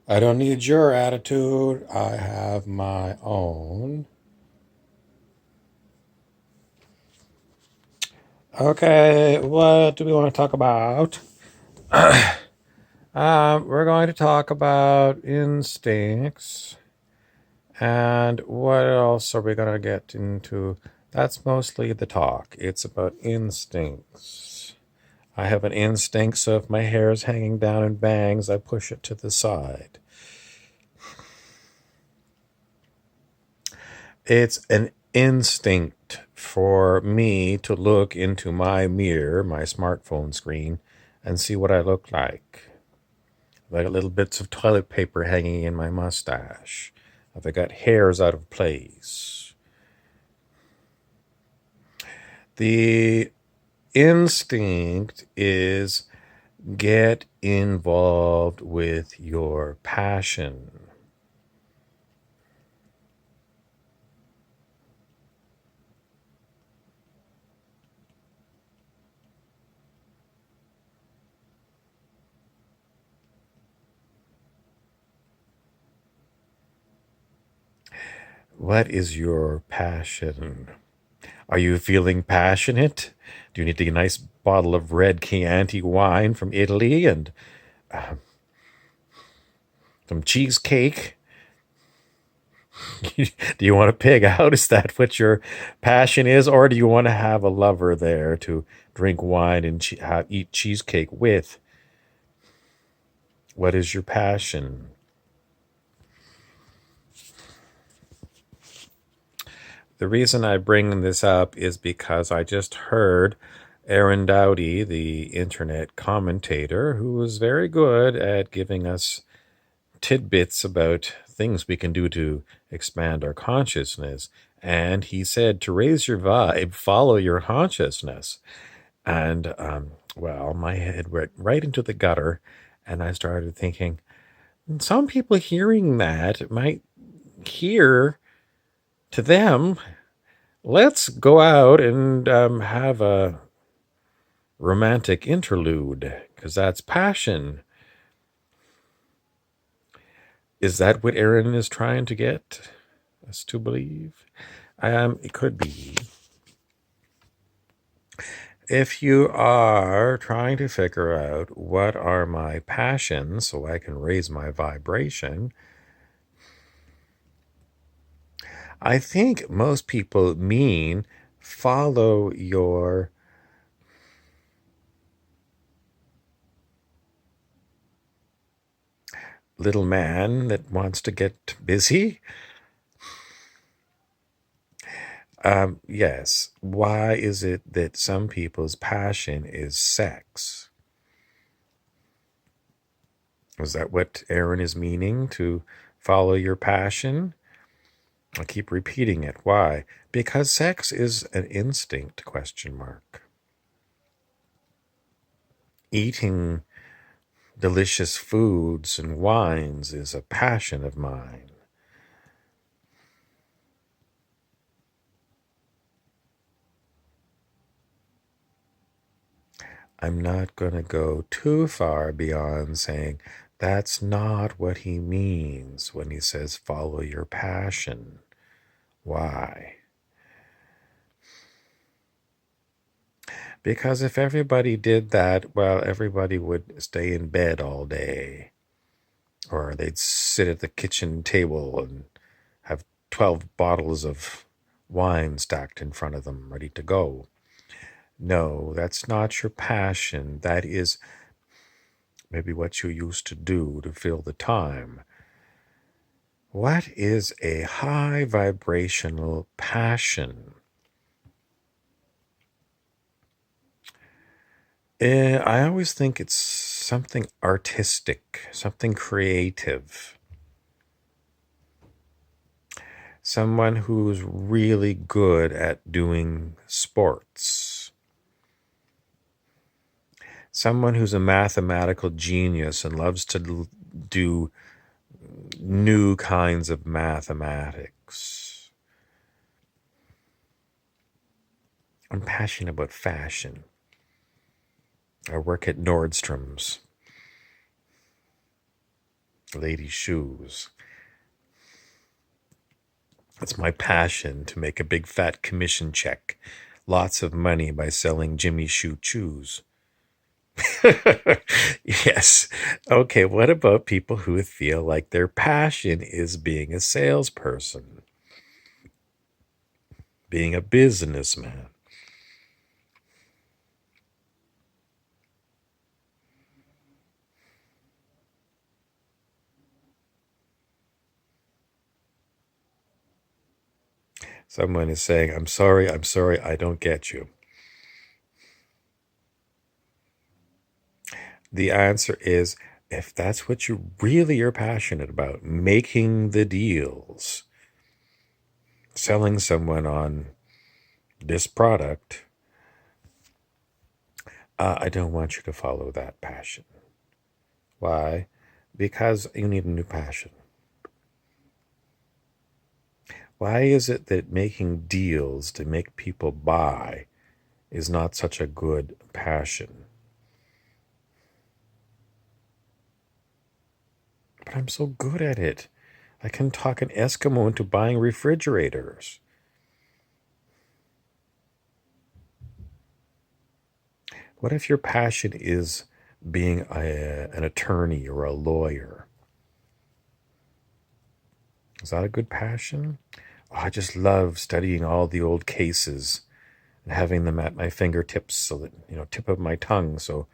I don't need your attitude. I have my own. Okay, what do we want to talk about? We're going to talk about instincts. And what else are we going to get into? That's mostly the talk. It's about instincts. I have an instinct, so if my hair is hanging down in bangs, I push it to the side. It's an instinct for me to look into my mirror, my smartphone screen, and see what I look like. I've got little bits of toilet paper hanging in my mustache. I've got hairs out of place. The instinct is get involved with your passion. What is your passion? Are you feeling passionate? Do you need a nice bottle of red Chianti wine from Italy and some cheesecake? Do you want to pig out? Is that what your passion is? Or do you want to have a lover there to drink wine and eat cheesecake with? What is your passion? The reason I bring this up is because I just heard Aaron Dowdy, the internet commentator, who was very good at giving us tidbits about things we can do to expand our consciousness. And he said to raise your vibe, follow your consciousness. And, well, my head went right into the gutter. And I started thinking, some people hearing that might hear to them, let's go out and have a romantic interlude, because that's passion. Is that what Aaron is trying to get us to believe? It could be. If you are trying to figure out what are my passions so I can raise my vibration, I think most people mean follow your little man that wants to get busy. Yes. Why is it that some people's passion is sex? Is that what Aaron is meaning to follow your passion? I keep repeating it. Why? Because sex is an instinct, question mark. Eating delicious foods and wines is a passion of mine. I'm not going to go too far beyond saying that's not what he means when he says follow your passion. Why? Because if everybody did that, well, everybody would stay in bed all day. Or they'd sit at the kitchen table and have 12 bottles of wine stacked in front of them, ready to go. No, that's not your passion. That is maybe what you used to do to fill the time. What is a high vibrational passion? I always think it's something artistic, something creative. Someone who's really good at doing sports. Someone who's a mathematical genius and loves to do new kinds of mathematics. I'm passionate about fashion. I work at Nordstrom's. Lady shoes. It's my passion to make a big fat commission check. Lots of money by selling Jimmy Choo shoes. Yes. Okay, what about people who feel like their passion is being a salesperson, being a businessman? Someone is saying, I'm sorry, I don't get you. The answer is if that's what you really are passionate about, making the deals, selling someone on this product, I don't want you to follow that passion. Why? Because you need a new passion. Why is it that making deals to make people buy is not such a good passion? But I'm so good at it. I can talk an Eskimo into buying refrigerators. What if your passion is being an attorney or a lawyer? Is that a good passion? Oh, I just love studying all the old cases and having them at my fingertips, so that, tip of my tongue. So,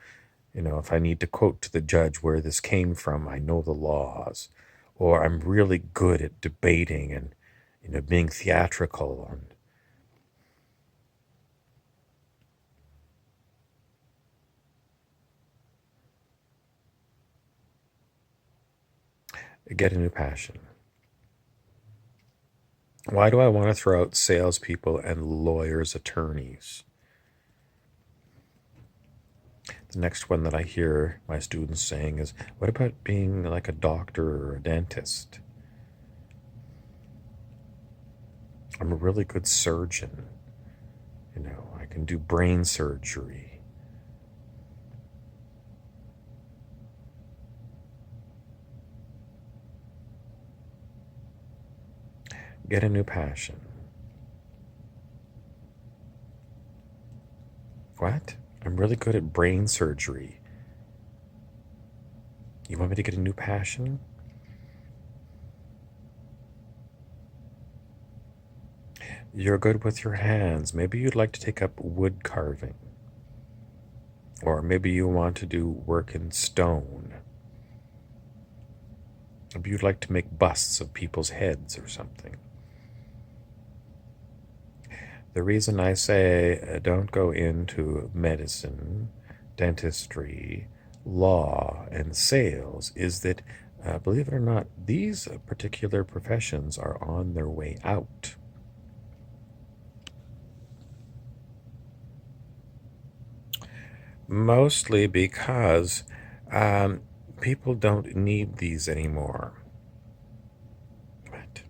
if I need to quote to the judge where this came from, I know the laws. Or I'm really good at debating and, being theatrical and get a new passion. Why do I want to throw out salespeople and lawyers, attorneys? The next one that I hear my students saying is, what about being like a doctor or a dentist? I'm a really good surgeon. I can do brain surgery. Get a new passion. What? I'm really good at brain surgery. You want me to get a new passion? You're good with your hands. Maybe you'd like to take up wood carving. Or maybe you want to do work in stone. Maybe you'd like to make busts of people's heads or something. The reason I say don't go into medicine, dentistry, law, and sales is that, believe it or not, these particular professions are on their way out. Mostly because people don't need these anymore. But,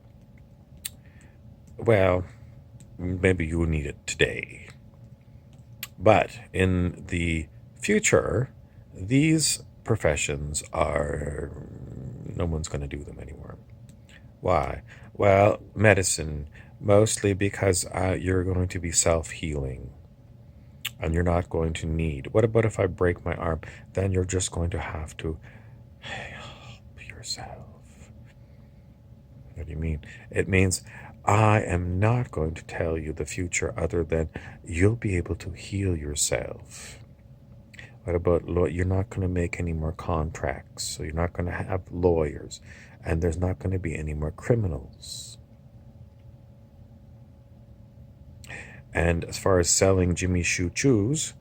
well, maybe you need it today. But in the future, these professions are, no one's going to do them anymore. Why? Well, medicine, mostly because you're going to be self healing and you're not going to need. What about if I break my arm? Then you're just going to have to help yourself. What do you mean? It means I am not going to tell you the future other than you'll be able to heal yourself. What about you're not going to make any more contracts, so you're not going to have lawyers, and there's not going to be any more criminals. And as far as selling Jimmy Choo shoes,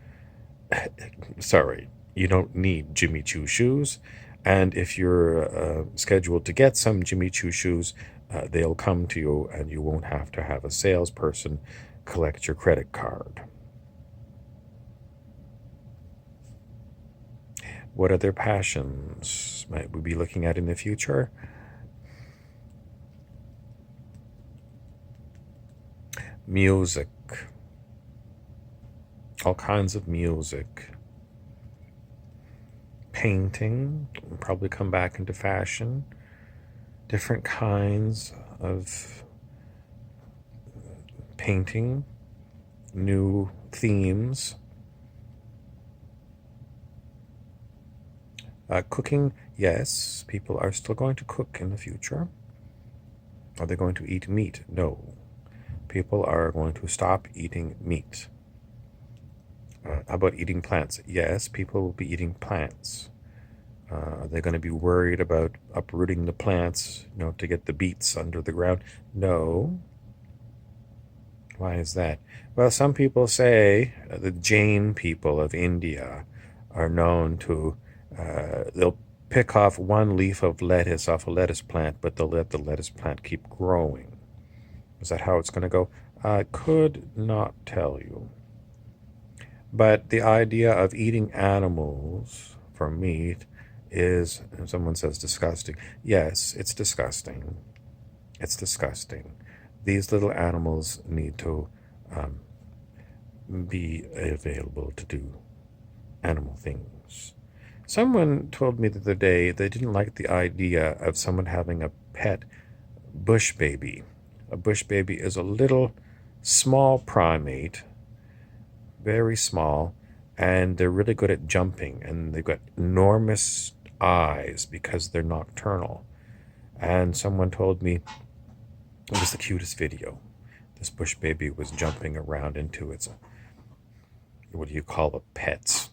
sorry, you don't need Jimmy Choo shoes. And if you're scheduled to get some Jimmy Choo shoes, they'll come to you and you won't have to have a salesperson collect your credit card. What other passions might we be looking at in the future? Music. All kinds of music. Painting will probably come back into fashion. Different kinds of painting, new themes. Cooking, yes, people are still going to cook in the future. Are they going to eat meat? No. People are going to stop eating meat. How about eating plants? Yes, people will be eating plants. Are they going to be worried about uprooting the plants, to get the beets under the ground? No. Why is that? Well, some people say the Jain people of India are known to, they'll pick off one leaf of lettuce off a lettuce plant, but they'll let the lettuce plant keep growing. Is that how it's going to go? I could not tell you. But the idea of eating animals for meat is, someone says, disgusting. Yes, it's disgusting. It's disgusting. These little animals need to um, be available to do animal things. Someone told me the other day they didn't like the idea of someone having a pet bush baby. A bush baby is a little small primate, very small, and they're really good at jumping, and they've got enormous eyes because they're nocturnal. And someone told me it was the cutest video. This bush baby was jumping around into its, what do you call a pet's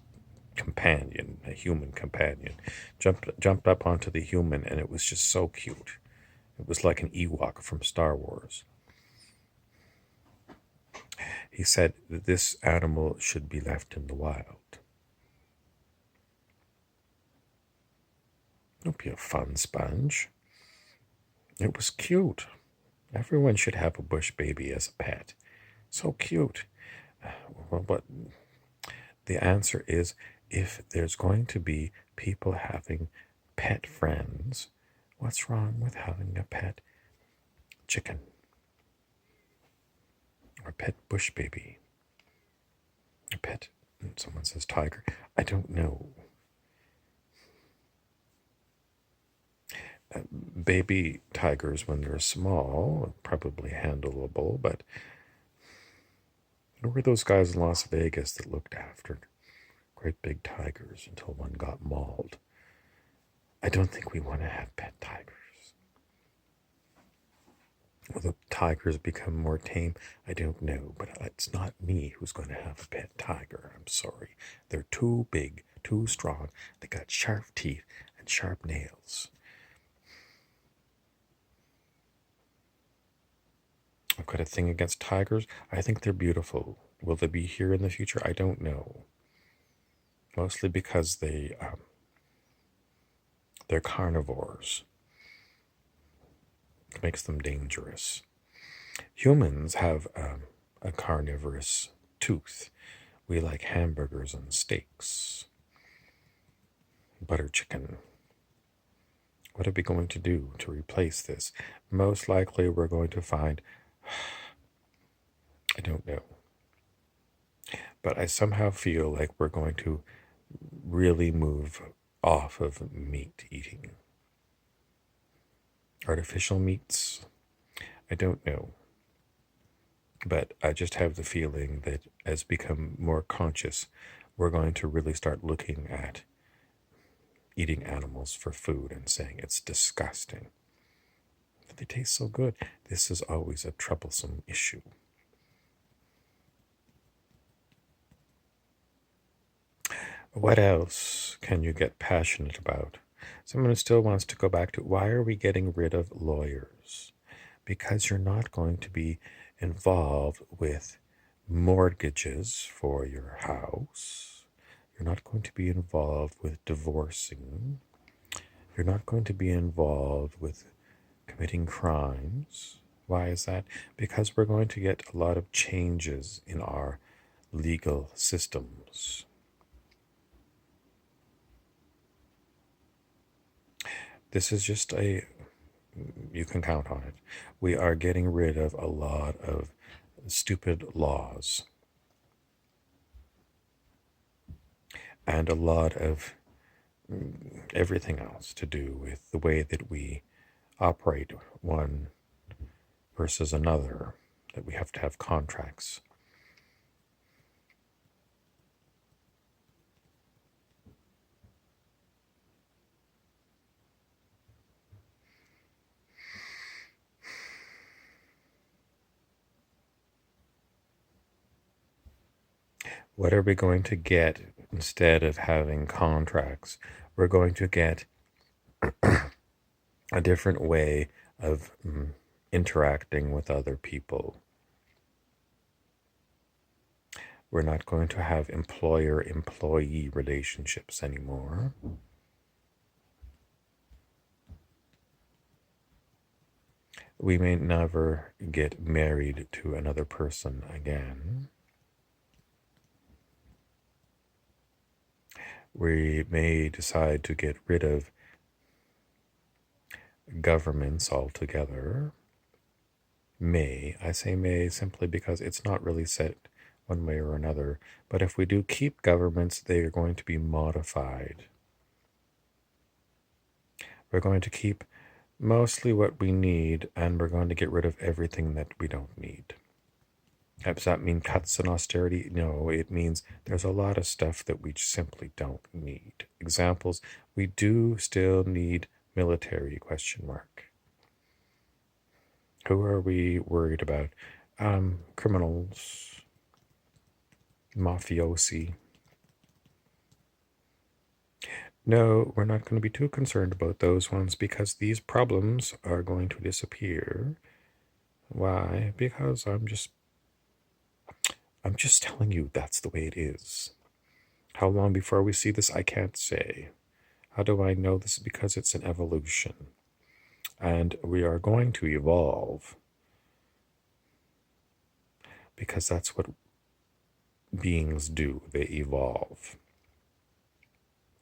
companion, a human companion. Jumped up onto the human, and it was just so cute. It was like an Ewok from Star Wars. He said that this animal should be left in the wild. Don't be a fun sponge. It was cute. Everyone should have a bush baby as a pet. So cute. Well, but the answer is, if there's going to be people having pet friends, what's wrong with having a pet chicken? Or pet bush baby? A pet, someone says tiger. I don't know. Baby tigers, when they're small, probably handleable, but who were those guys in Las Vegas that looked after great big tigers until one got mauled? I don't think we want to have pet tigers. Will the tigers become more tame? I don't know, but it's not me who's going to have a pet tiger. I'm sorry. They're too big, too strong. They got sharp teeth and sharp nails. I've got a thing against tigers. I think they're beautiful. Will they be here in the future? I don't know. Mostly because they're carnivores. It makes them dangerous. Humans have a carnivorous tooth. We like hamburgers and steaks. Butter chicken. What are we going to do to replace this? Most likely we're going to find, I don't know. But I somehow feel like we're going to really move off of meat eating. Artificial meats? I don't know. But I just have the feeling that as we become more conscious, we're going to really start looking at eating animals for food and saying it's disgusting. But they taste so good. This is always a troublesome issue. What else can you get passionate about? Someone who still wants to go back to, why are we getting rid of lawyers? Because you're not going to be involved with mortgages for your house. You're not going to be involved with divorcing. You're not going to be involved with committing crimes. Why is that? Because we're going to get a lot of changes in our legal systems. This is just you can count on it. We are getting rid of a lot of stupid laws and a lot of everything else to do with the way that we operate one versus another, that we have to have contracts. What are we going to get instead of having contracts? We're going to get a different way of interacting with other people. We're not going to have employer-employee relationships anymore. We may never get married to another person again. We may decide to get rid of governments altogether. I say may simply because it's not really set one way or another. But if we do keep governments, they are going to be modified. We're going to keep mostly what we need, and we're going to get rid of everything that we don't need. Does that mean cuts and austerity? No, it means there's a lot of stuff that we simply don't need. Examples, we do still need military, question mark. Who are we worried about? Criminals, mafiosi. No, we're not going to be too concerned about those ones because these problems are going to disappear. Why? Because I'm just telling you that's the way it is. How long before we see this, I can't say. How do I know this? Because it's an evolution. And we are going to evolve. Because that's what beings do. They evolve.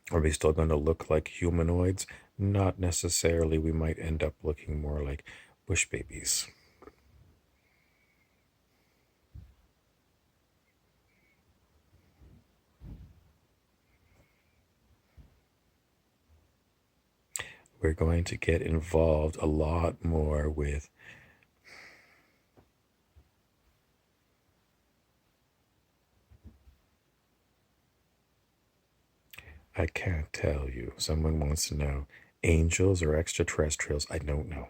Are we still going to look like humanoids? Not necessarily. We might end up looking more like bush babies. We're going to get involved a lot more with I can't tell you. Someone wants to know angels or extraterrestrials. I don't know.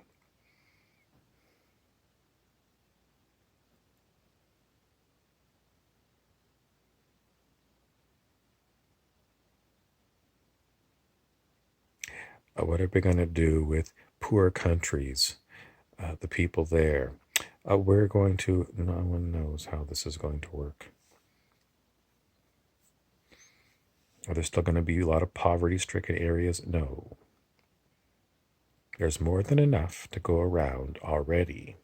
What are we going to do with poor countries, the people there? No one knows how this is going to work. Are there still going to be a lot of poverty-stricken areas? No. There's more than enough to go around already.